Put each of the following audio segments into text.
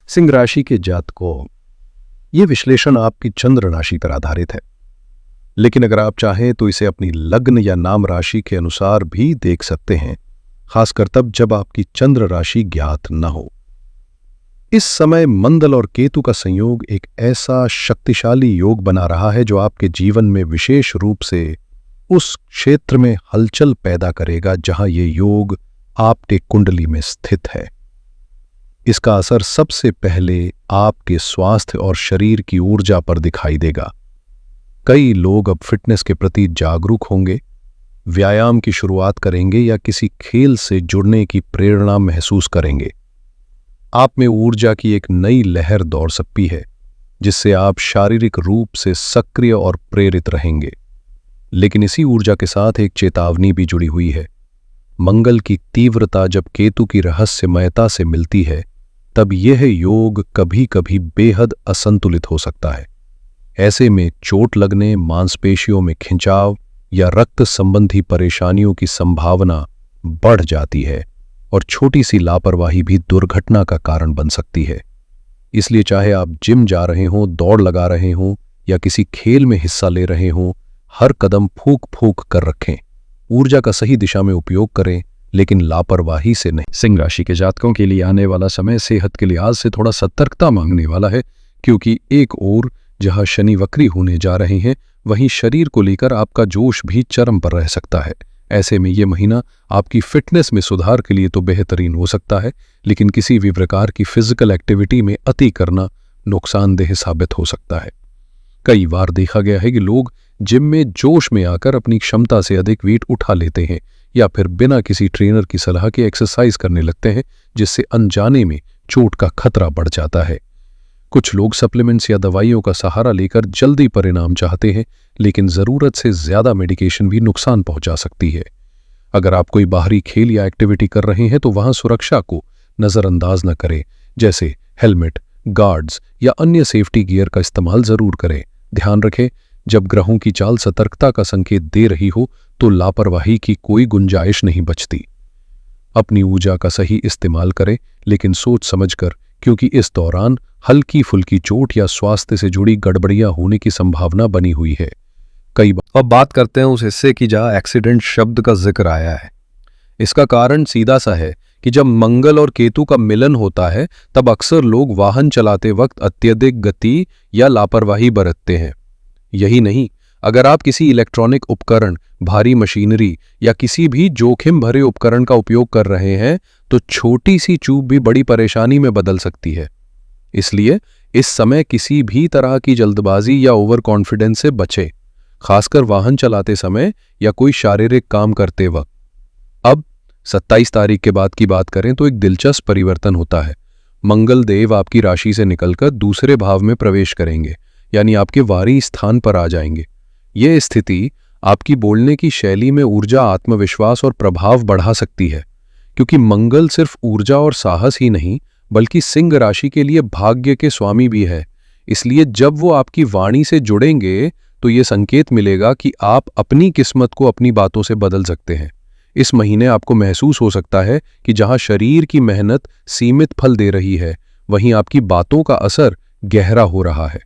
सिंह राशि के जातकों, ये विश्लेषण आपकी चंद्र राशि पर आधारित है, लेकिन अगर आप चाहें तो इसे अपनी लग्न या नाम राशि के अनुसार भी देख सकते हैं, खासकर तब जब आपकी चंद्र राशि ज्ञात न हो। इस समय मंगल और केतु का संयोग एक ऐसा शक्तिशाली योग बना रहा है जो आपके जीवन में विशेष रूप से उस क्षेत्र में हलचल पैदा करेगा जहां ये योग आपके कुंडली में स्थित है। इसका असर सबसे पहले आपके स्वास्थ्य और शरीर की ऊर्जा पर दिखाई देगा। कई लोग अब फिटनेस के प्रति जागरूक होंगे, व्यायाम की शुरुआत करेंगे या किसी खेल से जुड़ने की प्रेरणा महसूस करेंगे। आप में ऊर्जा की एक नई लहर दौड़ सकती है, जिससे आप शारीरिक रूप से सक्रिय और प्रेरित रहेंगे। लेकिन इसी ऊर्जा के साथ एक चेतावनी भी जुड़ी हुई है। मंगल की तीव्रता जब केतु की रहस्यमयता से मिलती है, तब यह योग कभी कभी बेहद असंतुलित हो सकता है। ऐसे में चोट लगने, मांसपेशियों में खिंचाव या रक्त संबंधी परेशानियों की संभावना बढ़ जाती है और छोटी सी लापरवाही भी दुर्घटना का कारण बन सकती है। इसलिए चाहे आप जिम जा रहे हों, दौड़ लगा रहे हों या किसी खेल में हिस्सा ले रहे हों, हर कदम फूंक फूंक कर रखें। ऊर्जा का सही दिशा में उपयोग करें, लेकिन लापरवाही से नहीं। सिंह राशि के जातकों के लिए आने वाला समय सेहत के लिहाज से थोड़ा सतर्कता मांगने वाला है, क्योंकि एक ओर जहां शनि वक्री होने जा रहे हैं, वहीं शरीर को लेकर आपका जोश भी चरम पर रह सकता है। ऐसे में ये महीना आपकी फिटनेस में सुधार के लिए तो बेहतरीन हो सकता है, लेकिन किसी भी प्रकार की फिजिकल एक्टिविटी में अति करना नुकसानदेह साबित हो सकता है। कई बार देखा गया है कि लोग जिम में जोश में आकर अपनी क्षमता से अधिक वेट उठा लेते हैं या फिर बिना किसी ट्रेनर की सलाह के एक्सरसाइज करने लगते हैं, जिससे अनजाने में चोट का खतरा बढ़ जाता है। कुछ लोग सप्लीमेंट्स या दवाइयों का सहारा लेकर जल्दी परिणाम चाहते हैं, लेकिन जरूरत से ज्यादा मेडिकेशन भी नुकसान पहुंचा सकती है। अगर आप कोई बाहरी खेल या एक्टिविटी कर रहे हैं तो वहां सुरक्षा को नजरअंदाज न करें, जैसे हेलमेट, गार्ड्स या अन्य सेफ्टी गियर का इस्तेमाल जरूर करें। ध्यान रखें, जब ग्रहों की चाल सतर्कता का संकेत दे रही हो तो लापरवाही की कोई गुंजाइश नहीं बचती। अपनी ऊर्जा का सही इस्तेमाल करें, लेकिन सोच समझकर, क्योंकि इस दौरान हल्की फुल्की चोट या स्वास्थ्य से जुड़ी गड़बड़ियां होने की संभावना बनी हुई है। कई बार अब बात करते हैं उस हिस्से की जहां एक्सीडेंट शब्द का जिक्र आया है। इसका कारण सीधा सा है कि जब मंगल और केतु का मिलन होता है, तब अक्सर लोग वाहन चलाते वक्त अत्यधिक गति या लापरवाही बरतते हैं। यही नहीं, अगर आप किसी इलेक्ट्रॉनिक उपकरण, भारी मशीनरी या किसी भी जोखिम भरे उपकरण का उपयोग कर रहे हैं, तो छोटी सी चूक भी बड़ी परेशानी में बदल सकती है। इसलिए इस समय किसी भी तरह की जल्दबाजी या ओवर कॉन्फिडेंस से बचें, खासकर वाहन चलाते समय या कोई शारीरिक काम करते वक्त। अब 27 तारीख के बाद की बात करें तो एक दिलचस्प परिवर्तन होता है। मंगल देव आपकी राशि से निकलकर दूसरे भाव में प्रवेश करेंगे, यानी आपके वारी स्थान पर आ जाएंगे। यह स्थिति आपकी बोलने की शैली में ऊर्जा, आत्मविश्वास और प्रभाव बढ़ा सकती है, क्योंकि मंगल सिर्फ ऊर्जा और साहस ही नहीं, बल्कि सिंह राशि के लिए भाग्य के स्वामी भी है। इसलिए जब वो आपकी वाणी से जुड़ेंगे तो ये संकेत मिलेगा कि आप अपनी किस्मत को अपनी बातों से बदल सकते हैं। इस महीने आपको महसूस हो सकता है कि जहां शरीर की मेहनत सीमित फल दे रही है, वहीं आपकी बातों का असर गहरा हो रहा है।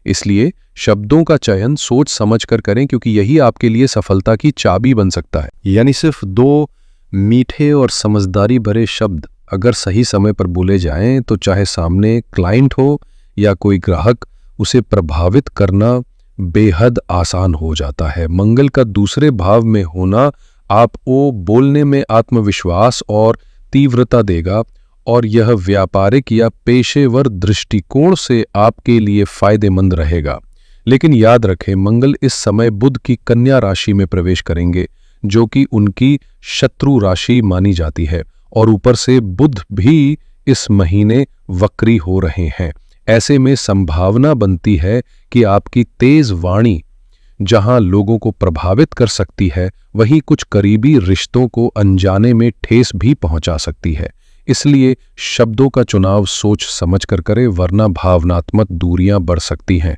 इसलिए शब्दों का चयन सोच समझ कर करें, क्योंकि यही आपके लिए सफलता की चाबी बन सकता है। यानी सिर्फ 2 मीठे और समझदारी भरे शब्द अगर सही समय पर बोले जाएं, तो चाहे सामने क्लाइंट हो या कोई ग्राहक, उसे प्रभावित करना बेहद आसान हो जाता है। मंगल का दूसरे भाव में होना आपको बोलने में आत्मविश्वास और तीव्रता देगा, और यह व्यापारिक या पेशेवर दृष्टिकोण से आपके लिए फायदेमंद रहेगा। लेकिन याद रखें, मंगल इस समय बुध की कन्या राशि में प्रवेश करेंगे, जो कि उनकी शत्रु राशि मानी जाती है, और ऊपर से बुध भी इस महीने वक्री हो रहे हैं। ऐसे में संभावना बनती है कि आपकी तेज वाणी जहां लोगों को प्रभावित कर सकती है, वहीं कुछ करीबी रिश्तों को अनजाने में ठेस भी पहुंचा सकती है। इसलिए शब्दों का चुनाव सोच समझ कर करें, वरना भावनात्मक दूरियां बढ़ सकती हैं।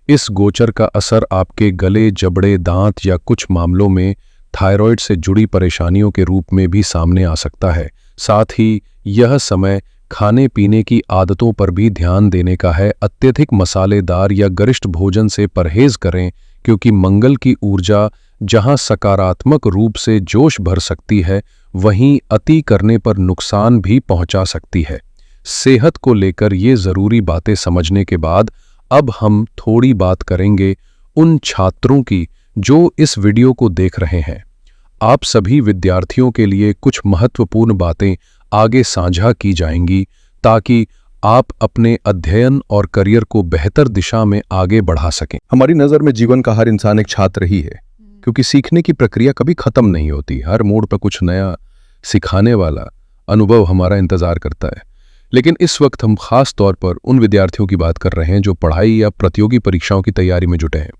इस गोचर का असर आपके गले, जबड़े, दांत या कुछ मामलों में थायराइड से जुड़ी परेशानियों के रूप में भी सामने आ सकता है। साथ ही यह समय खाने पीने की आदतों पर भी ध्यान देने का है। अत्यधिक मसालेदार या गरिष्ठ भोजन से परहेज करें, क्योंकि मंगल की ऊर्जा जहां सकारात्मक रूप से जोश भर सकती है, वहीं अति करने पर नुकसान भी पहुंचा सकती है। सेहत को लेकर ये जरूरी बातें समझने के बाद अब हम थोड़ी बात करेंगे उन छात्रों की जो इस वीडियो को देख रहे हैं। आप सभी विद्यार्थियों के लिए कुछ महत्वपूर्ण बातें आगे साझा की जाएंगी, ताकि आप अपने अध्ययन और करियर को बेहतर दिशा में आगे बढ़ा सकें। हमारी नज़र में जीवन का हर इंसान एक छात्र ही है, क्योंकि सीखने की प्रक्रिया कभी खत्म नहीं होती। हर मोड़ पर कुछ नया सिखाने वाला अनुभव हमारा इंतजार करता है। लेकिन इस वक्त हम खास तौर पर उन विद्यार्थियों की बात कर रहे हैं जो पढ़ाई या प्रतियोगी परीक्षाओं की तैयारी में जुटे हैं।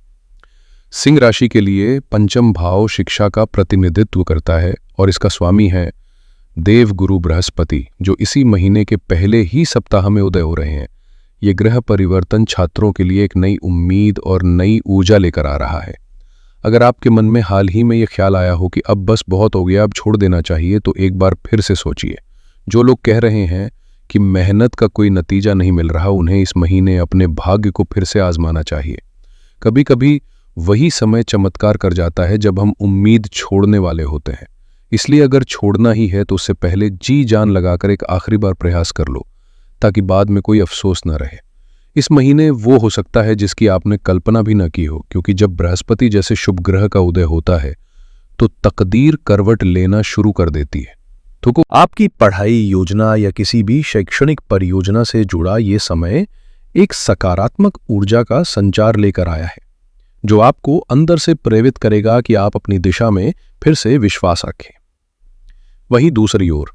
सिंह राशि के लिए पंचम भाव शिक्षा का प्रतिनिधित्व करता है और इसका स्वामी है देवगुरु बृहस्पति, जो इसी महीने के पहले ही सप्ताह में उदय हो रहे हैं। ये ग्रह परिवर्तन छात्रों के लिए एक नई उम्मीद और नई ऊर्जा लेकर आ रहा है। अगर आपके मन में हाल ही में ये ख्याल आया हो कि अब बस बहुत हो गया, अब छोड़ देना चाहिए, तो एक बार फिर से सोचिए। जो लोग कह रहे हैं कि मेहनत का कोई नतीजा नहीं मिल रहा, उन्हें इस महीने अपने भाग्य को फिर से आजमाना चाहिए। कभी कभी वही समय चमत्कार कर जाता है जब हम उम्मीद छोड़ने वाले होते हैं। इसलिए अगर छोड़ना ही है तो उससे पहले जी जान लगाकर एक आखिरी बार प्रयास कर लो, ताकि बाद में कोई अफसोस न रहे। इस महीने वो हो सकता है जिसकी आपने कल्पना भी न की हो, क्योंकि जब बृहस्पति जैसे शुभ ग्रह का उदय होता है तो तकदीर करवट लेना शुरू कर देती है। तो आपकी पढ़ाई योजना या किसी भी शैक्षणिक परियोजना से जुड़ा ये समय एक सकारात्मक ऊर्जा का संचार लेकर आया है, जो आपको अंदर से प्रेरित करेगा कि आप अपनी दिशा में फिर से विश्वास रखें। वहीं दूसरी ओर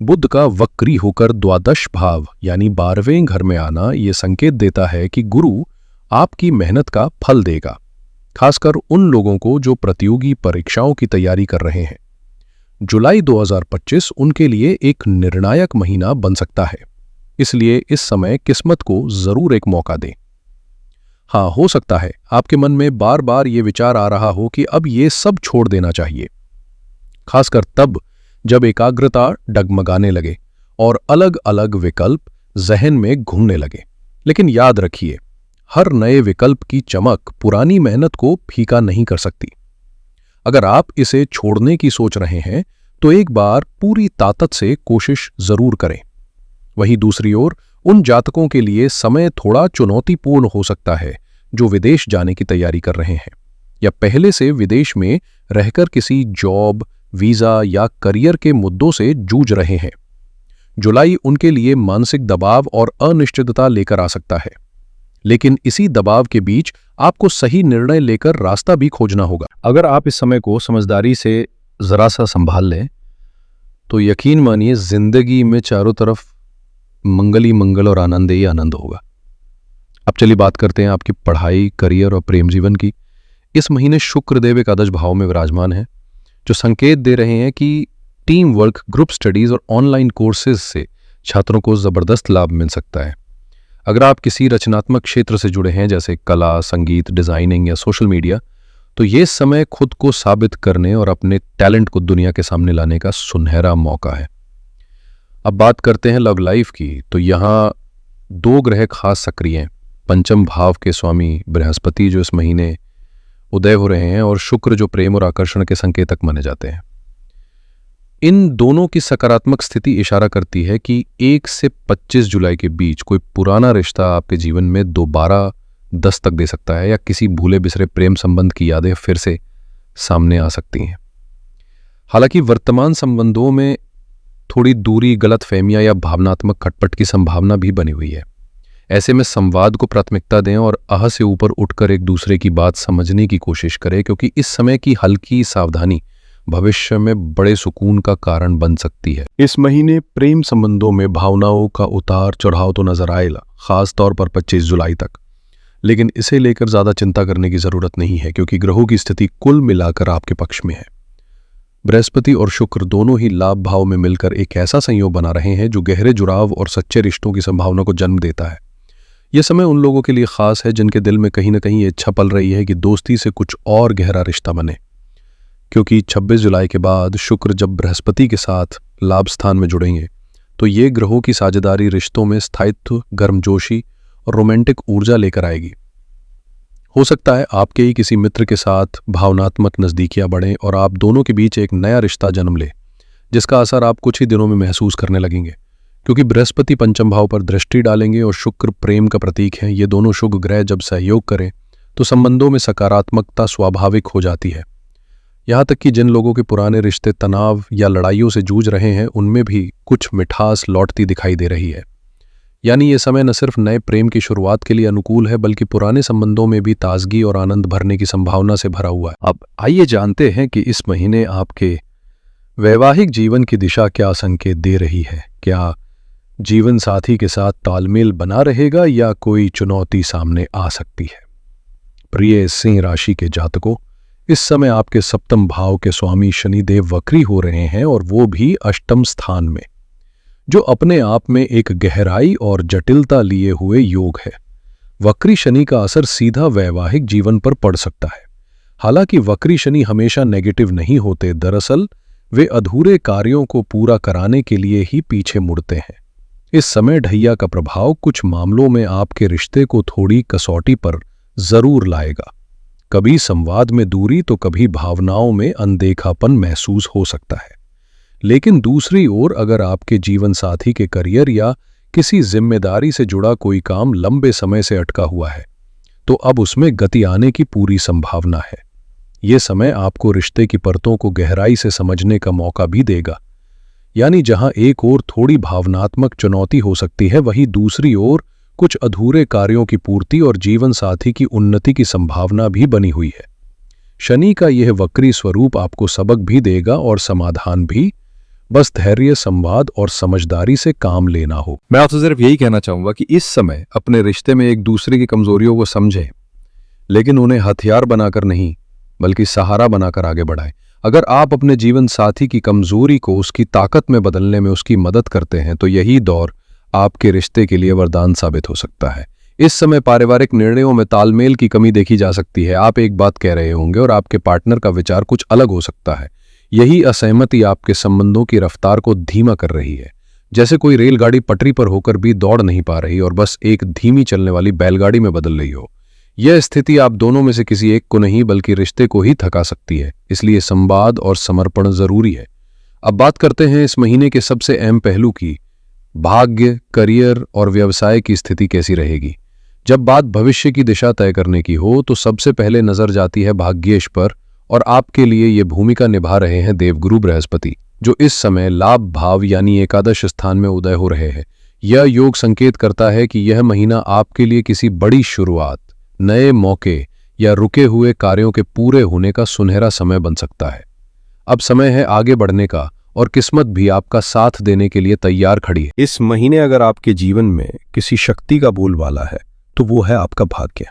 बुध का वक्री होकर द्वादश भाव यानी 12वें घर में आना ये संकेत देता है कि गुरु आपकी मेहनत का फल देगा, खासकर उन लोगों को जो प्रतियोगी परीक्षाओं की तैयारी कर रहे हैं। जुलाई 2025 उनके लिए एक निर्णायक महीना बन सकता है, इसलिए इस समय किस्मत को जरूर एक मौका दें। हाँ, हो सकता है आपके मन में बार बार ये विचार आ रहा हो कि अब ये सब छोड़ देना चाहिए, खासकर तब जब एकाग्रता डगमगाने लगे और अलग अलग विकल्प जहन में घूमने लगे। लेकिन याद रखिए, हर नए विकल्प की चमक पुरानी मेहनत को फीका नहीं कर सकती। अगर आप इसे छोड़ने की सोच रहे हैं तो एक बार पूरी ताकत से कोशिश जरूर करें। वहीं दूसरी ओर उन जातकों के लिए समय थोड़ा चुनौतीपूर्ण हो सकता है जो विदेश जाने की तैयारी कर रहे हैं या पहले से विदेश में रहकर किसी जॉब, वीजा या करियर के मुद्दों से जूझ रहे हैं। जुलाई उनके लिए मानसिक दबाव और अनिश्चितता लेकर आ सकता है, लेकिन इसी दबाव के बीच आपको सही निर्णय लेकर रास्ता भी खोजना होगा। अगर आप इस समय को समझदारी से जरा सा संभाल लें तो यकीन मानिए जिंदगी में चारों तरफ मंगल ही मंगल और आनंद ही आनंद होगा। अब चलिए बात करते हैं आपकी पढ़ाई, करियर और प्रेम जीवन की। इस महीने शुक्रदेव एकादश भाव में विराजमान है, जो संकेत दे रहे हैं कि टीम वर्क, ग्रुप स्टडीज और ऑनलाइन कोर्सेज से छात्रों को जबरदस्त लाभ मिल सकता है। अगर आप किसी रचनात्मक क्षेत्र से जुड़े हैं, जैसे कला, संगीत, डिजाइनिंग या सोशल मीडिया, तो ये समय खुद को साबित करने और अपने टैलेंट को दुनिया के सामने लाने का सुनहरा मौका है। अब बात करते हैं लव लाइफ की, तो यहाँ दो ग्रह खास सक्रिय हैं। पंचम भाव के स्वामी बृहस्पति जो इस महीने उदय हो रहे हैं और शुक्र जो प्रेम और आकर्षण के संकेतक माने जाते हैं। इन दोनों की सकारात्मक स्थिति इशारा करती है कि 1 से 25 जुलाई के बीच कोई पुराना रिश्ता आपके जीवन में दोबारा दस्तक दे सकता है या किसी भूले बिसरे प्रेम संबंध की यादें फिर से सामने आ सकती हैं। हालांकि वर्तमान संबंधों में थोड़ी दूरी, गलतफहमियां या भावनात्मक खटपट की संभावना भी बनी हुई है। ऐसे में संवाद को प्राथमिकता दें और आह से ऊपर उठकर एक दूसरे की बात समझने की कोशिश करें, क्योंकि इस समय की हल्की सावधानी भविष्य में बड़े सुकून का कारण बन सकती है। इस महीने प्रेम संबंधों में भावनाओं का उतार चढ़ाव तो नजर आएगा, खास तौर पर 25 जुलाई तक। लेकिन इसे लेकर ज्यादा चिंता करने की जरूरत नहीं है, क्योंकि ग्रहों की स्थिति कुल मिलाकर आपके पक्ष में है। बृहस्पति और शुक्र दोनों ही लाभ भाव में मिलकर एक ऐसा संयोग बना रहे हैं जो गहरे जुड़ाव और सच्चे रिश्तों की संभावना को जन्म देता है। यह समय उन लोगों के लिए खास है जिनके दिल में कहीं ना कहीं ये इच्छा पल रही है कि दोस्ती से कुछ और गहरा रिश्ता बने, क्योंकि 26 जुलाई के बाद शुक्र जब बृहस्पति के साथ लाभ स्थान में जुड़ेंगे तो ये ग्रहों की साझेदारी रिश्तों में स्थायित्व, गर्मजोशी और रोमांटिक ऊर्जा लेकर आएगी। हो सकता है आपके ही किसी मित्र के साथ भावनात्मक नज़दीकियां बढ़ें और आप दोनों के बीच एक नया रिश्ता जन्म ले, जिसका असर आप कुछ ही दिनों में महसूस करने लगेंगे। क्योंकि बृहस्पति पंचम भाव पर दृष्टि डालेंगे और शुक्र प्रेम का प्रतीक है, ये दोनों शुभ ग्रह जब सहयोग करें तो संबंधों में सकारात्मकता स्वाभाविक हो जाती है। यहाँ तक कि जिन लोगों के पुराने रिश्ते तनाव या लड़ाइयों से जूझ रहे हैं, उनमें भी कुछ मिठास लौटती दिखाई दे रही है। यानी ये समय न सिर्फ नए प्रेम की शुरुआत के लिए अनुकूल है, बल्कि पुराने संबंधों में भी ताजगी और आनंद भरने की संभावना से भरा हुआ है। अब आइए जानते हैं कि इस महीने आपके वैवाहिक जीवन की दिशा क्या संकेत दे रही है। क्या जीवन साथी के साथ तालमेल बना रहेगा या कोई चुनौती सामने आ सकती है? प्रिय सिंह राशि के जातकों, इस समय आपके सप्तम भाव के स्वामी शनिदेव वक्री हो रहे हैं, और वो भी अष्टम स्थान में, जो अपने आप में एक गहराई और जटिलता लिए हुए योग है। वक्री शनि का असर सीधा वैवाहिक जीवन पर पड़ सकता है। हालांकि वक्री शनि हमेशा नेगेटिव नहीं होते, दरअसल वे अधूरे कार्यों को पूरा कराने के लिए ही पीछे मुड़ते हैं। इस समय ढैया का प्रभाव कुछ मामलों में आपके रिश्ते को थोड़ी कसौटी पर जरूर लाएगा। कभी संवाद में दूरी तो कभी भावनाओं में अनदेखापन महसूस हो सकता है। लेकिन दूसरी ओर अगर आपके जीवन साथी के करियर या किसी जिम्मेदारी से जुड़ा कोई काम लंबे समय से अटका हुआ है, तो अब उसमें गति आने की पूरी संभावना है। ये समय आपको रिश्ते की परतों को गहराई से समझने का मौका भी देगा। यानी जहां एक ओर थोड़ी भावनात्मक चुनौती हो सकती है, वहीं दूसरी ओर कुछ अधूरे कार्यों की पूर्ति और जीवन साथी की उन्नति की संभावना भी बनी हुई है। शनि का यह वक्री स्वरूप आपको सबक भी देगा और समाधान भी, बस धैर्य, संवाद और समझदारी से काम लेना हो। मैं आपसे सिर्फ यही कहना चाहूंगा कि इस समय अपने रिश्ते में एक दूसरे की कमजोरियों को समझें, लेकिन उन्हें हथियार बनाकर नहीं, बल्कि सहारा बनाकर आगे बढ़ाएं। अगर आप अपने जीवन साथी की कमजोरी को उसकी ताकत में बदलने में उसकी मदद करते हैं, तो यही दौर आपके रिश्ते के लिए वरदान साबित हो सकता है। इस समय पारिवारिक निर्णयों में तालमेल की कमी देखी जा सकती है। आप एक बात कह रहे होंगे और आपके पार्टनर का विचार कुछ अलग हो सकता है। यही असहमति आपके संबंधों की रफ्तार को धीमा कर रही है, जैसे कोई रेलगाड़ी पटरी पर होकर भी दौड़ नहीं पा रही और बस एक धीमी चलने वाली बैलगाड़ी में बदल रही हो। यह स्थिति आप दोनों में से किसी एक को नहीं, बल्कि रिश्ते को ही थका सकती है। इसलिए संवाद और समर्पण जरूरी है। अब बात करते हैं इस महीने के सबसे अहम पहलू की। भाग्य, करियर और व्यवसाय की स्थिति कैसी रहेगी? जब बात भविष्य की दिशा तय करने की हो, तो सबसे पहले नजर जाती है भाग्येश पर, और आपके लिए ये भूमिका निभा रहे हैं देवगुरु बृहस्पति, जो इस समय लाभ भाव यानी एकादश स्थान में उदय हो रहे हैं। यह योग संकेत करता है कि यह महीना आपके लिए किसी बड़ी शुरुआत, नए मौके या रुके हुए कार्यों के पूरे होने का सुनहरा समय बन सकता है। अब समय है आगे बढ़ने का, और किस्मत भी आपका साथ देने के लिए तैयार खड़ी है। इस महीने अगर आपके जीवन में किसी शक्ति का बोलबाला है, तो वो है आपका भाग्य।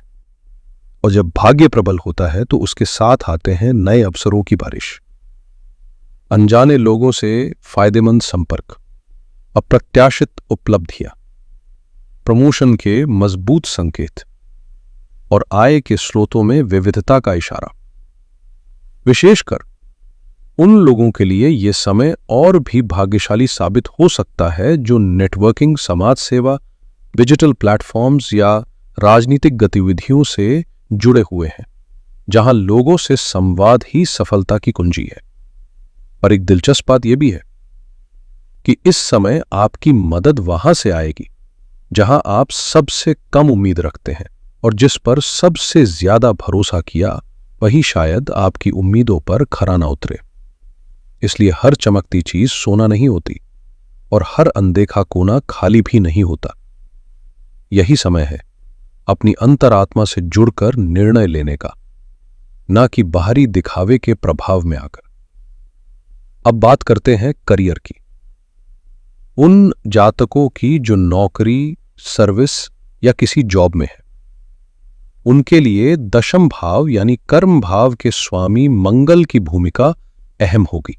और जब भाग्य प्रबल होता है, तो उसके साथ आते हैं नए अवसरों की बारिश, अनजाने लोगों से फायदेमंद संपर्क, अप्रत्याशित उपलब्धियां, प्रमोशन के मजबूत संकेत और आय के स्रोतों में विविधता का इशारा। विशेषकर उन लोगों के लिए यह समय और भी भाग्यशाली साबित हो सकता है जो नेटवर्किंग, समाज सेवा, डिजिटल प्लेटफॉर्म्स या राजनीतिक गतिविधियों से जुड़े हुए हैं, जहां लोगों से संवाद ही सफलता की कुंजी है। और एक दिलचस्प बात यह भी है कि इस समय आपकी मदद वहां से आएगी जहां आप सबसे कम उम्मीद रखते हैं, और जिस पर सबसे ज्यादा भरोसा किया वही शायद आपकी उम्मीदों पर खरा ना उतरे। इसलिए हर चमकती चीज सोना नहीं होती, और हर अनदेखा कोना खाली भी नहीं होता। यही समय है अपनी अंतरात्मा से जुड़कर निर्णय लेने का, ना कि बाहरी दिखावे के प्रभाव में आकर। अब बात करते हैं करियर की। उन जातकों की जो नौकरी, सर्विस या किसी जॉब में है, उनके लिए दशम भाव यानी कर्म भाव के स्वामी मंगल की भूमिका अहम होगी।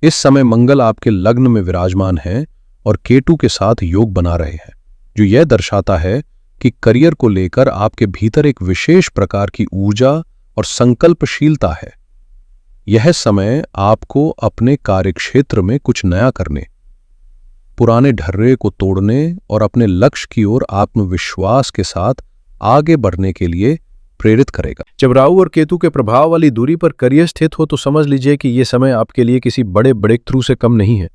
इस समय मंगल आपके लग्न में विराजमान है और केतु के साथ योग बना रहे हैं, जो यह दर्शाता है कि करियर को लेकर आपके भीतर एक विशेष प्रकार की ऊर्जा और संकल्पशीलता है। यह समय आपको अपने कार्यक्षेत्र में कुछ नया करने पुराने ढर्रे को तोड़ने और अपने लक्ष्य की ओर आत्मविश्वास के साथ आगे बढ़ने के लिए प्रेरित करेगा। जब राहु और केतु के प्रभाव वाली दूरी पर करियर स्थित हो तो समझ लीजिए कि यह समय आपके लिए किसी बड़े ब्रेक थ्रू से कम नहीं है।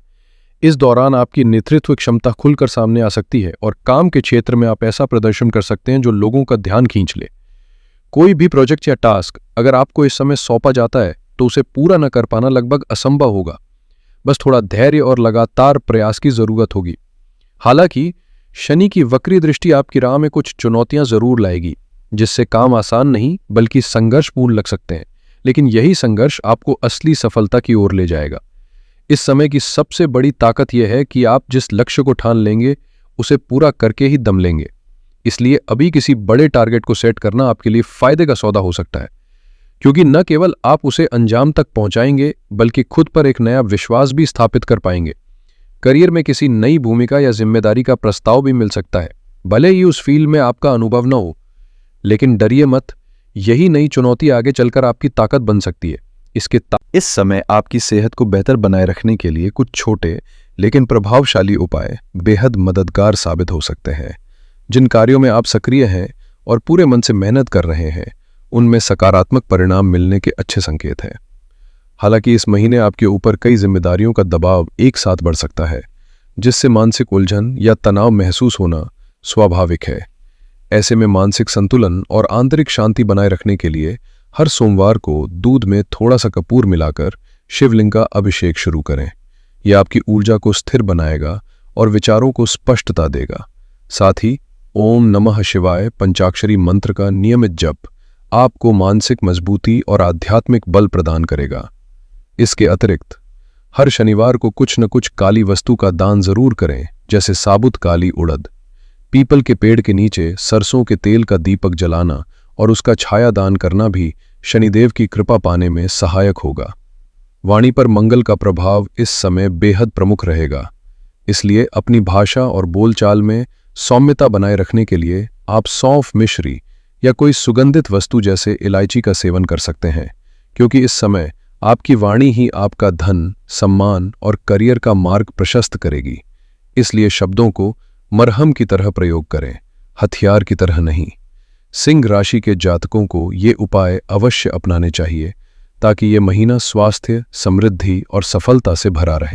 इस दौरान आपकी नेतृत्व क्षमता खुलकर सामने आ सकती है और काम के क्षेत्र में आप ऐसा प्रदर्शन कर सकते हैं जो लोगों का ध्यान खींच ले। कोई भी प्रोजेक्ट या टास्क अगर आपको इस समय सौंपा जाता है तो उसे पूरा न कर पाना लगभग असंभव होगा। बस थोड़ा धैर्य और लगातार प्रयास की जरूरत होगी। हालांकि शनि की वक्री दृष्टि आपकी राह में कुछ चुनौतियां जरूर लाएगी, जिससे काम आसान नहीं बल्कि संघर्षपूर्ण लग सकते हैं, लेकिन यही संघर्ष आपको असली सफलता की ओर ले जाएगा। इस समय की सबसे बड़ी ताकत यह है कि आप जिस लक्ष्य को ठान लेंगे उसे पूरा करके ही दम लेंगे। इसलिए अभी किसी बड़े टारगेट को सेट करना आपके लिए फायदे का सौदा हो सकता है, क्योंकि न केवल आप उसे अंजाम तक पहुंचाएंगे बल्कि खुद पर एक नया विश्वास भी स्थापित कर पाएंगे। करियर में किसी नई भूमिका या जिम्मेदारी का प्रस्ताव भी मिल सकता है, भले ही उस फील्ड में आपका अनुभव न हो। लेकिन डरिए मत, यही नई चुनौती आगे चलकर आपकी ताकत बन सकती है। इस समय आपकी सेहत को बेहतर बनाए रखने के लिए कुछ छोटे लेकिन प्रभावशाली उपाय बेहद मददगार साबित हो सकते हैं। जिन कार्यों में आप सक्रिय हैं और पूरे मन से मेहनत कर रहे हैं, उनमें सकारात्मक परिणाम मिलने के अच्छे संकेत हैं। हालांकि इस महीने आपके ऊपर कई जिम्मेदारियों का दबाव एक साथ बढ़ सकता है, जिससे मानसिक उलझन या तनाव महसूस होना स्वाभाविक है। ऐसे में मानसिक संतुलन और आंतरिक शांति बनाए रखने के लिए हर सोमवार को दूध में थोड़ा सा कपूर मिलाकर शिवलिंग का अभिषेक शुरू करें। यह आपकी ऊर्जा को स्थिर बनाएगा और विचारों को स्पष्टता देगा। साथ ही ओम नमः शिवाय पंचाक्षरी मंत्र का नियमित जप आपको मानसिक मजबूती और आध्यात्मिक बल प्रदान करेगा। इसके अतिरिक्त हर शनिवार को कुछ न कुछ काली वस्तु का दान जरूर करें, जैसे साबुत काली उड़द। पीपल के पेड़ के नीचे सरसों के तेल का दीपक जलाना और उसका छाया दान करना भी शनिदेव की कृपा पाने में सहायक होगा। वाणी पर मंगल का प्रभाव इस समय बेहद प्रमुख रहेगा, इसलिए अपनी भाषा और बोलचाल में सौम्यता बनाए रखने के लिए आप सौंफ मिश्री या कोई सुगंधित वस्तु जैसे इलायची का सेवन कर सकते हैं, क्योंकि इस समय आपकी वाणी ही आपका धन, सम्मान और करियर का मार्ग प्रशस्त करेगी। इसलिए शब्दों को मरहम की तरह प्रयोग करें, हथियार की तरह नहीं। सिंह राशि के जातकों को ये उपाय अवश्य अपनाने चाहिए ताकि ये महीना स्वास्थ्य, समृद्धि और सफलता से भरा रहे।